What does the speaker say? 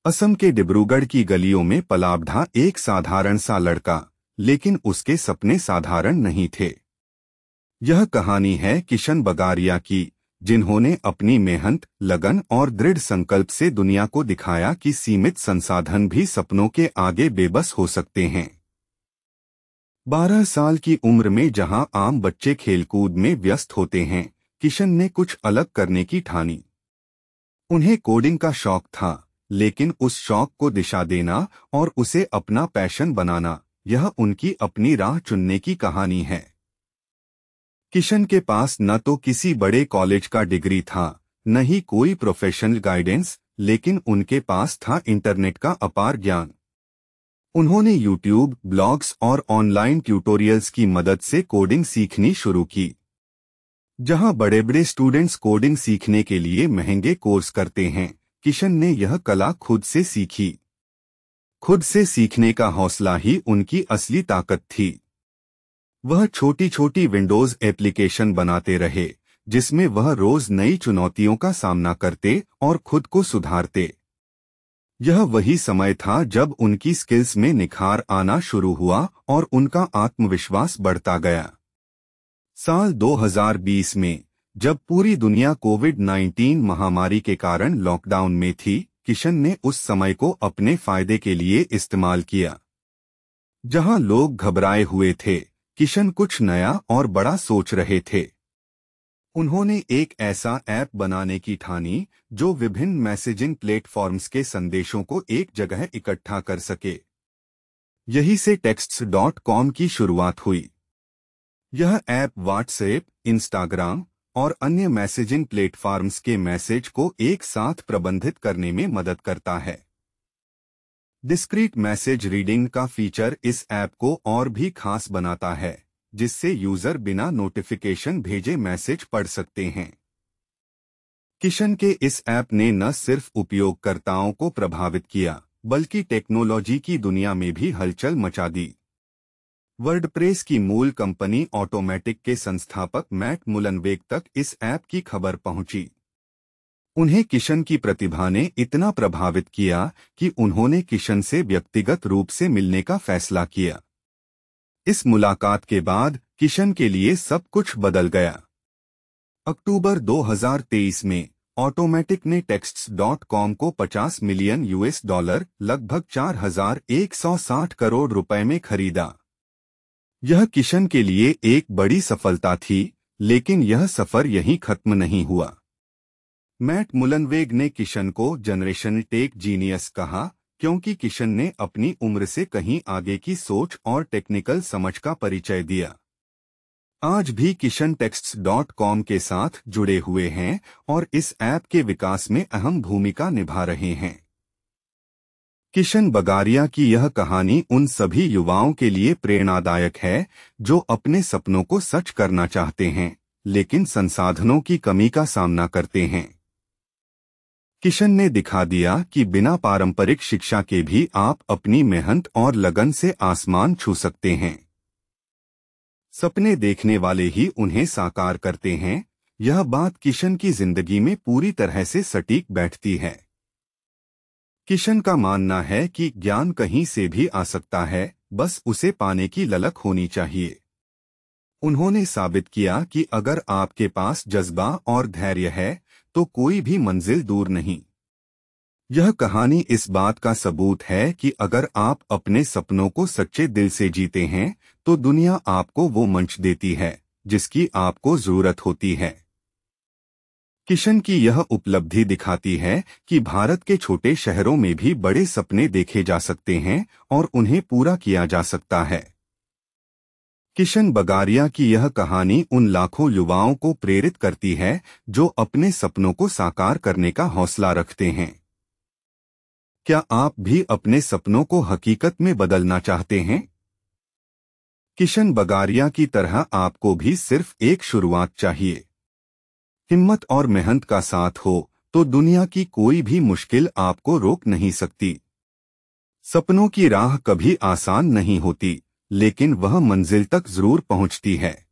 असम के डिब्रूगढ़ की गलियों में पलाबधा एक साधारण सा लड़का, लेकिन उसके सपने साधारण नहीं थे। यह कहानी है किशन बगारिया की, जिन्होंने अपनी मेहनत, लगन और दृढ़ संकल्प से दुनिया को दिखाया कि सीमित संसाधन भी सपनों के आगे बेबस हो सकते हैं। 12 साल की उम्र में जहां आम बच्चे खेलकूद में व्यस्त होते हैं, किशन ने कुछ अलग करने की ठानी। उन्हें कोडिंग का शौक था, लेकिन उस शौक को दिशा देना और उसे अपना पैशन बनाना, यह उनकी अपनी राह चुनने की कहानी है। किशन के पास न तो किसी बड़े कॉलेज का डिग्री था, न ही कोई प्रोफेशनल गाइडेंस, लेकिन उनके पास था इंटरनेट का अपार ज्ञान। उन्होंने यूट्यूब, ब्लॉग्स और ऑनलाइन ट्यूटोरियल्स की मदद से कोडिंग सीखनी शुरू की। जहां बड़े-बड़े स्टूडेंट्स कोडिंग सीखने के लिए महंगे कोर्स करते हैं, किशन ने यह कला खुद से सीखी। खुद से सीखने का हौसला ही उनकी असली ताकत थी। वह छोटी-छोटी विंडोज एप्लीकेशन बनाते रहे, जिसमें वह रोज नई चुनौतियों का सामना करते और खुद को सुधारते। यह वही समय था जब उनकी स्किल्स में निखार आना शुरू हुआ और उनका आत्मविश्वास बढ़ता गया। साल 2020 में, जब पूरी दुनिया कोविड-19 महामारी के कारण लॉकडाउन में थी, किशन ने उस समय को अपने फायदे के लिए इस्तेमाल किया। जहां लोग घबराए हुए थे, किशन कुछ नया और बड़ा सोच रहे थे। उन्होंने एक ऐसा ऐप बनाने की ठानी जो विभिन्न मैसेजिंग प्लेटफॉर्म्स के संदेशों को एक जगह इकट्ठा कर सके। यही से Texts.com की शुरुआत हुई। यह ऐप व्हाट्सएप, इंस्टाग्राम और अन्य मैसेजिंग प्लेटफॉर्म्स के मैसेज को एक साथ प्रबंधित करने में मदद करता है। डिस्क्रीट मैसेज रीडिंग का फीचर इस ऐप को और भी खास बनाता है, जिससे यूजर बिना नोटिफिकेशन भेजे मैसेज पढ़ सकते हैं। किशन के इस ऐप ने न सिर्फ उपयोगकर्ताओं को प्रभावित किया, बल्कि टेक्नोलॉजी की दुनिया में भी हलचल मचा दी। वर्डप्रेस की मूल कंपनी ऑटोमेटिक के संस्थापक मैट मुलनवेग तक इस ऐप की खबर पहुंची। उन्हें किशन की प्रतिभा ने इतना प्रभावित किया कि उन्होंने किशन से व्यक्तिगत रूप से मिलने का फैसला किया। इस मुलाकात के बाद किशन के लिए सब कुछ बदल गया। अक्टूबर 2023 में ऑटोमेटिक ने Texts.com को $50 मिलियन लगभग 4,160 करोड़ रुपए में खरीदा। यह किशन के लिए एक बड़ी सफलता थी, लेकिन यह सफर यहीं खत्म नहीं हुआ। मैट मुलनवेग ने किशन को जनरेशन टेक जीनियस कहा, क्योंकि किशन ने अपनी उम्र से कहीं आगे की सोच और टेक्निकल समझ का परिचय दिया। आज भी किशन Texts.com के साथ जुड़े हुए हैं और इस ऐप के विकास में अहम भूमिका निभा रहे हैं। किशन बगारिया की यह कहानी उन सभी युवाओं के लिए प्रेरणादायक है जो अपने सपनों को सच करना चाहते हैं, लेकिन संसाधनों की कमी का सामना करते हैं। किशन ने दिखा दिया कि बिना पारंपरिक शिक्षा के भी आप अपनी मेहनत और लगन से आसमान छू सकते हैं। सपने देखने वाले ही उन्हें साकार करते हैं, यह बात किशन की जिंदगी में पूरी तरह से सटीक बैठती है। किशन का मानना है कि ज्ञान कहीं से भी आ सकता है, बस उसे पाने की ललक होनी चाहिए। उन्होंने साबित किया कि अगर आपके पास जज्बा और धैर्य है, तो कोई भी मंजिल दूर नहीं। यह कहानी इस बात का सबूत है कि अगर आप अपने सपनों को सच्चे दिल से जीते हैं, तो दुनिया आपको वो मंच देती है जिसकी आपको जरूरत होती है। किशन की यह उपलब्धि दिखाती है कि भारत के छोटे शहरों में भी बड़े सपने देखे जा सकते हैं और उन्हें पूरा किया जा सकता है। किशन बगारिया की यह कहानी उन लाखों युवाओं को प्रेरित करती है जो अपने सपनों को साकार करने का हौसला रखते हैं। क्या आप भी अपने सपनों को हकीकत में बदलना चाहते हैं? किशन बगारिया की तरह आपको भी सिर्फ एक शुरुआत चाहिए। हिम्मत और मेहनत का साथ हो तो दुनिया की कोई भी मुश्किल आपको रोक नहीं सकती। सपनों की राह कभी आसान नहीं होती, लेकिन वह मंजिल तक जरूर पहुंचती है।